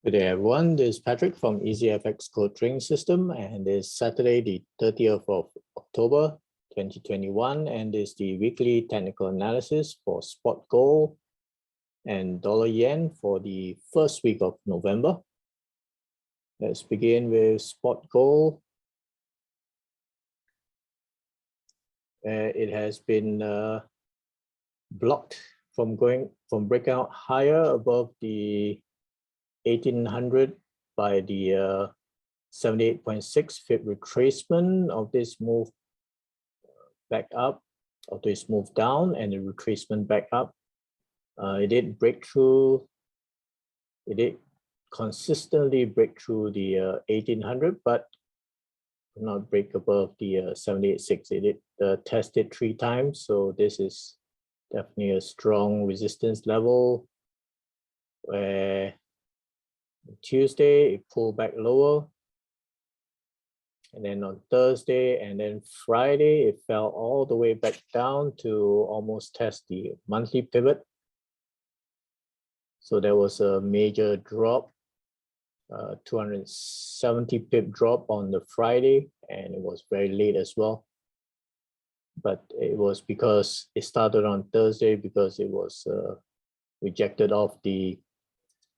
Good day, everyone. This is Patrick from EasyFX Code Trading System, and it's Saturday, the 30th of October, 2021, and this is the weekly technical analysis for spot gold and dollar yen for the first week of November. Let's begin with spot gold. It has been blocked from breaking out higher above the 1800 by the 78.6 Fib retracement of this move back up, of this move down, and the retracement back up. It did break through, it did consistently break through the 1800, but not break above the 78.6. It did test it 3 times, so this is definitely a strong resistance level where Tuesday it pulled back lower, and then on Thursday and then Friday it fell all the way back down to almost test the monthly pivot. So there was a major drop, 270 pip drop on the Friday, and it was very late as well. But it was because it started on Thursday because it was rejected off the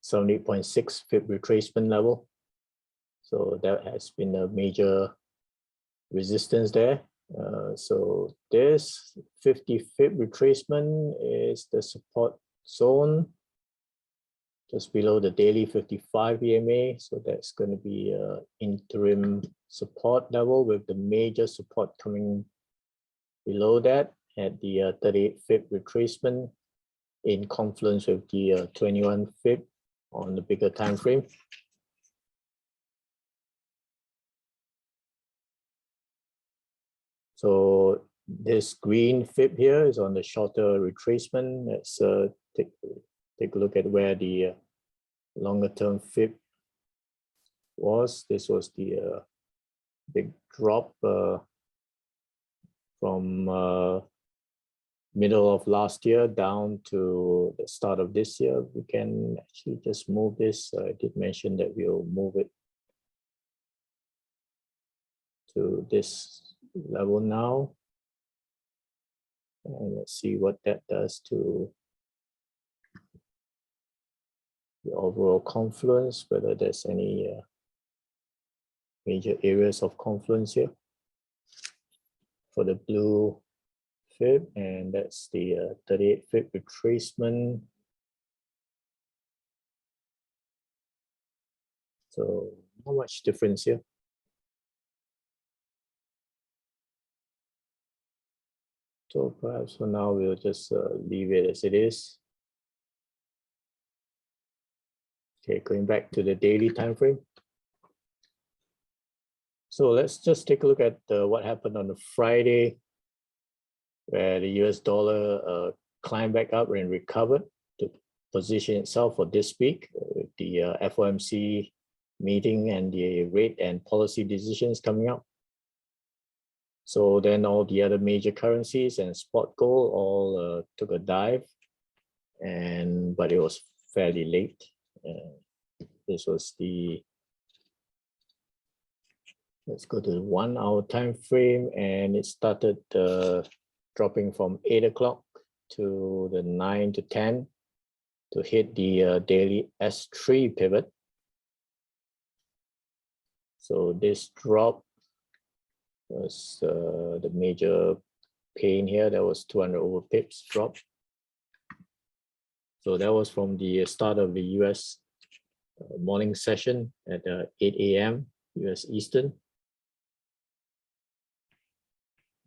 78.6 Fib retracement level. So that has been a major resistance there. So this 50 Fib retracement is the support zone just below the daily 55 EMA. So that's going to be an interim support level with the major support coming below that at the 38 Fib retracement in confluence with the 21 Fib on the bigger time frame. So this green Fib here is on the shorter retracement. Let's take a look at where the longer term Fib was. This was the big drop from middle of last year down to the start of this year. We can actually just move this. I did mention that we'll move it to this level now. And let's see what that does to the overall confluence, whether there's any major areas of confluence here for the blue Fib, and that's the 38 Fib retracement. So not much difference here. So perhaps for now we'll just leave it as it is. Okay, going back to the daily time frame. So let's just take a look at what happened on the Friday, where the US dollar climbed back up and recovered to position itself for this week with the FOMC meeting and the rate and policy decisions coming up. So then all the other major currencies and spot gold all took a dive, but it was fairly late. This was the, let's go to the 1 hour time frame, and it started dropping from 8 o'clock to the 9 to 10 to hit the daily S3 pivot. So this drop was the major pain here. That was 200 over pips drop. So that was from the start of the US morning session at 8 a.m. US Eastern.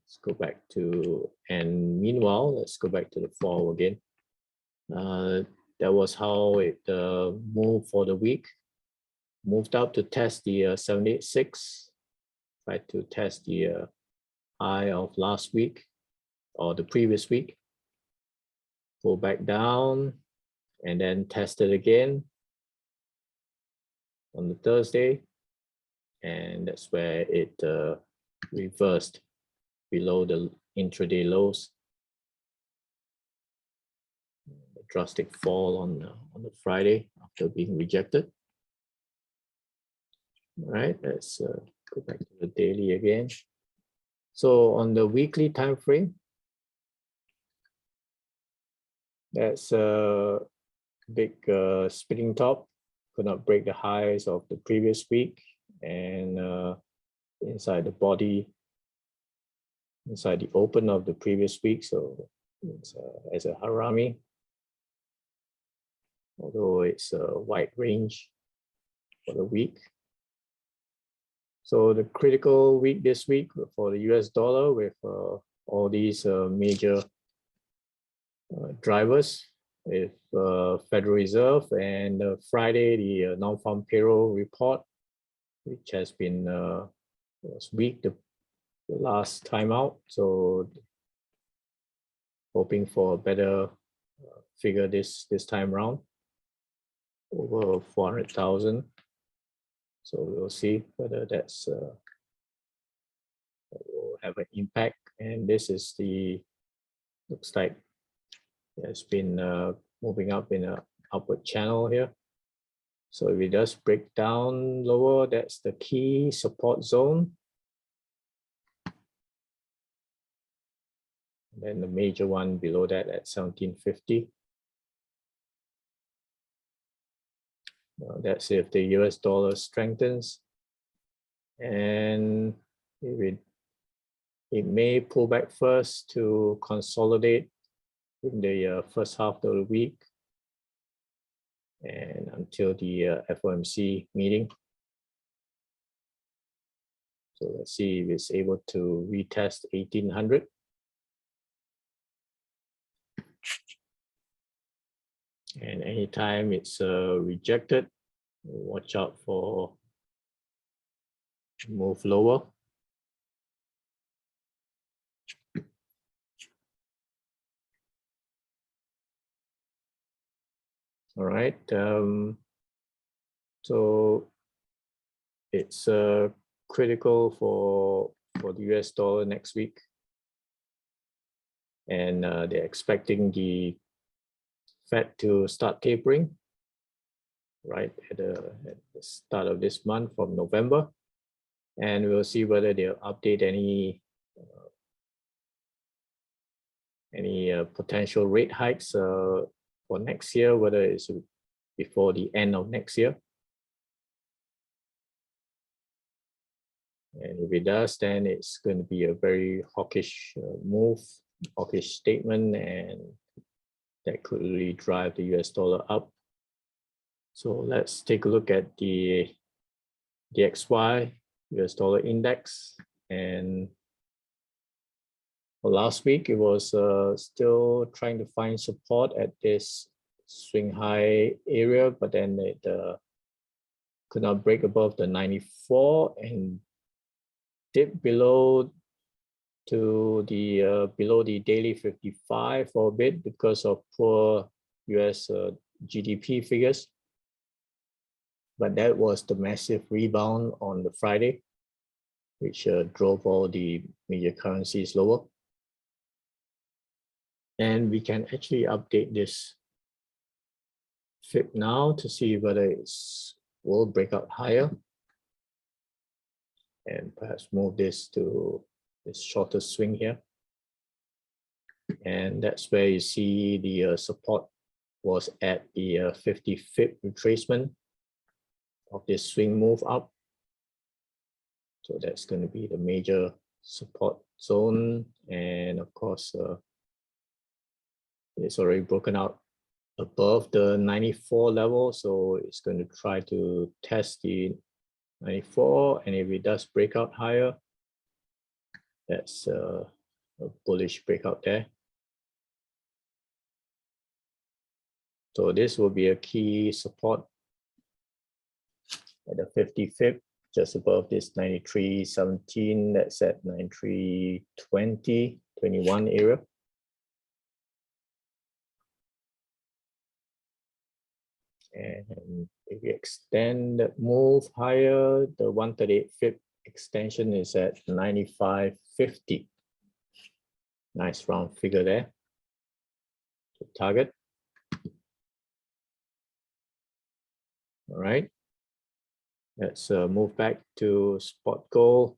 Let's go back to, and meanwhile, let's go back to the fall again. That was how it moved for the week. Moved up to test the 78.6, tried to test the high of last week or the previous week. Go back down and then test it again on the Thursday, and that's where it reversed below the intraday lows. A drastic fall on the Friday after being rejected. All right, let's go back to the daily again. So on the weekly time frame, that's a big spinning top, could not break the highs of the previous week, and inside the body, inside the open of the previous week. So it's as a harami, although it's a wide range for the week. So the critical week this week for the US dollar with all these major drivers, with Federal Reserve, and Friday, the non-farm payroll report, which has been was weak the last time out. So hoping for a better figure this time around, over 400,000. So we'll see whether that's will have an impact. And this is the, looks like it's been moving up in an upward channel here. So if it does break down lower, that's the key support zone. And then the major one below that at 1750. That's if the US dollar strengthens, and if it may pull back first to consolidate in the first half of the week and until the FOMC meeting. So let's see if it's able to retest 1800. And anytime it's rejected, watch out for move lower. All right, so it's critical for the US dollar next week, and they're expecting the Fed to start tapering right at the start of this month from November, and we'll see whether they'll update any potential rate hikes for next year, whether it's before the end of next year. And if it does, then it's going to be a very hawkish move, hawkish statement, and that could really drive the US dollar up. So let's take a look at the DXY US dollar index. And last week it was still trying to find support at this swing high area, but then it could not break above the 94 and dipped below to the below the daily 55 for a bit because of poor US GDP figures. But that was the massive rebound on the Friday, which drove all the major currencies lower. And we can actually update this fib now to see whether it will break out higher, and perhaps move this to this shorter swing here. And that's where you see the support was at the 50 fib retracement of this swing move up. So that's going to be the major support zone. And of course, it's already broken out above the 94 level. So it's going to try to test the 94. And if it does break out higher, that's a bullish breakout there. So this will be a key support at the 50 fib, just above this 93.17, that's at 93.20.21 area. And if we extend that move higher, the 138 fib extension is at 95.50. Nice round figure there to target. All right. Let's move back to spot gold.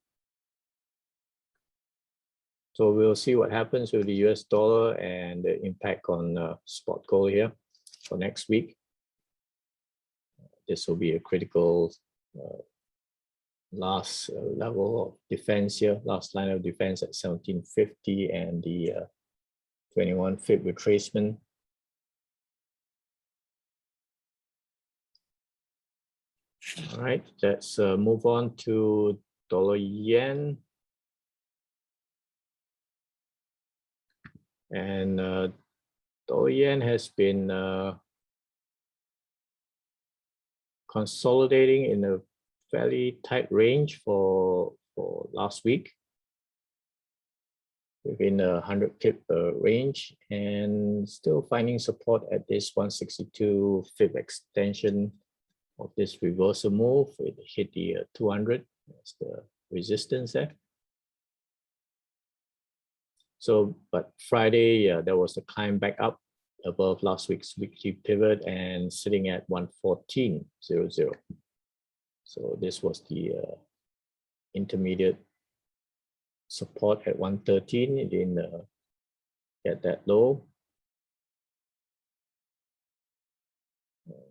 So we'll see what happens with the US dollar and the impact on spot gold here for next week. This will be a critical last level of defense here, last line of defense at 1750 and the 21 fib retracement. All right, let's move on to dollar yen. And dollar yen has been consolidating in a fairly tight range for last week, within a 100 pip range, and still finding support at this 162 fib extension of this reversal move. It hit the 200. That's the resistance there. So, but Friday, there was a climb back up above last week's weekly pivot and sitting at 114.00. So this was the intermediate support at 113. It didn't get that low.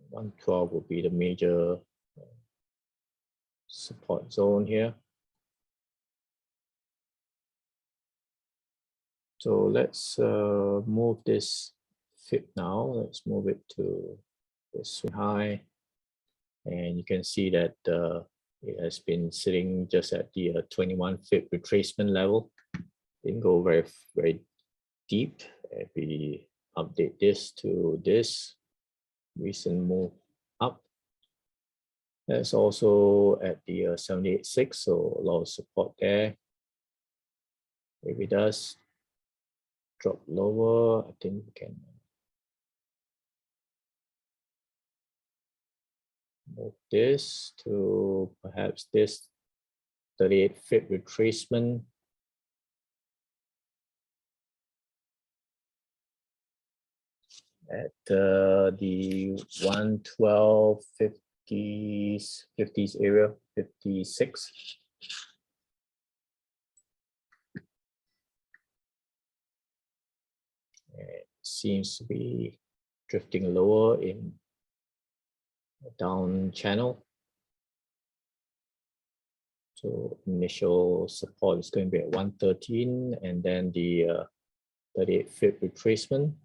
112 will be the major support zone here. So let's move this fib now. Let's move it to this swing high. And you can see that it has been sitting just at the 21 fib retracement level. Didn't go very deep. If we update this to this recent move up, that's also at the 78.6, so a lot of support there. If it does drop lower, I think we can move this to perhaps this 38 fib retracement. At the 112.50s area, 56. It seems to be drifting lower in a down channel. So initial support is going to be at 113 and then the 38 fib retracement.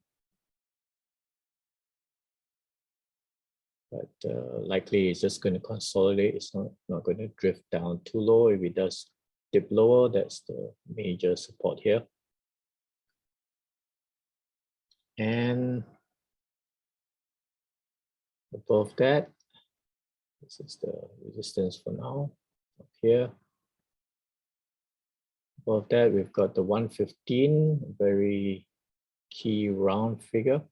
But likely it's just going to consolidate. It's not going to drift down too low. If it does dip lower, that's the major support here. And above that, this is the resistance for now, up here. Above that, we've got the 115, very key round figure.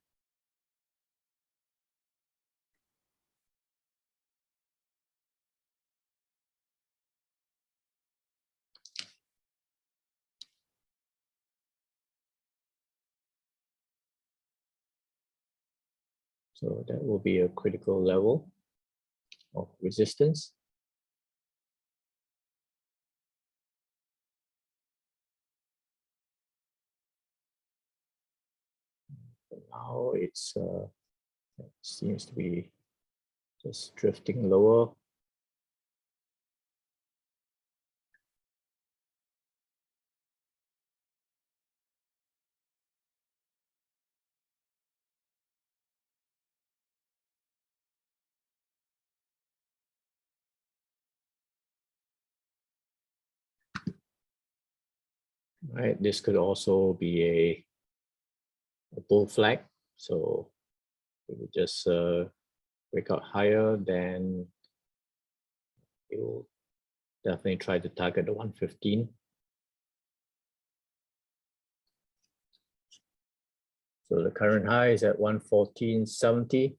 So that will be a critical level of resistance. But now it seems to be just drifting lower. Right, this could also be a bull flag. So if we just break out higher, then it will definitely try to target the 115. So the current high is at 114.70.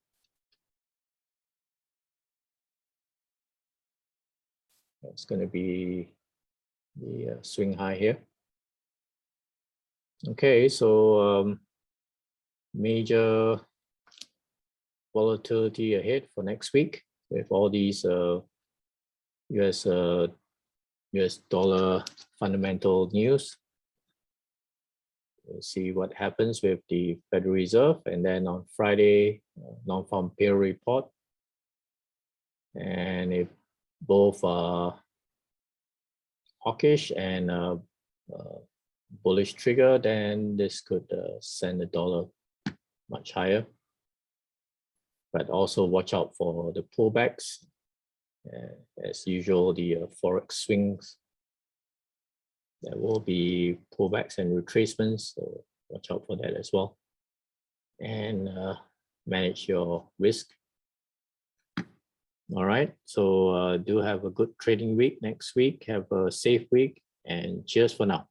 That's going to be the swing high here. Okay, so major volatility ahead for next week with all these US dollar fundamental news. We'll see what happens with the Federal Reserve, and then on Friday, non-farm payroll report. And if both are hawkish and bullish trigger, then this could send the dollar much higher. But also watch out for the pullbacks. As usual, the forex swings. There will be pullbacks and retracements, so watch out for that as well. And manage your risk. All right, so do have a good trading week next week. Have a safe week, and cheers for now.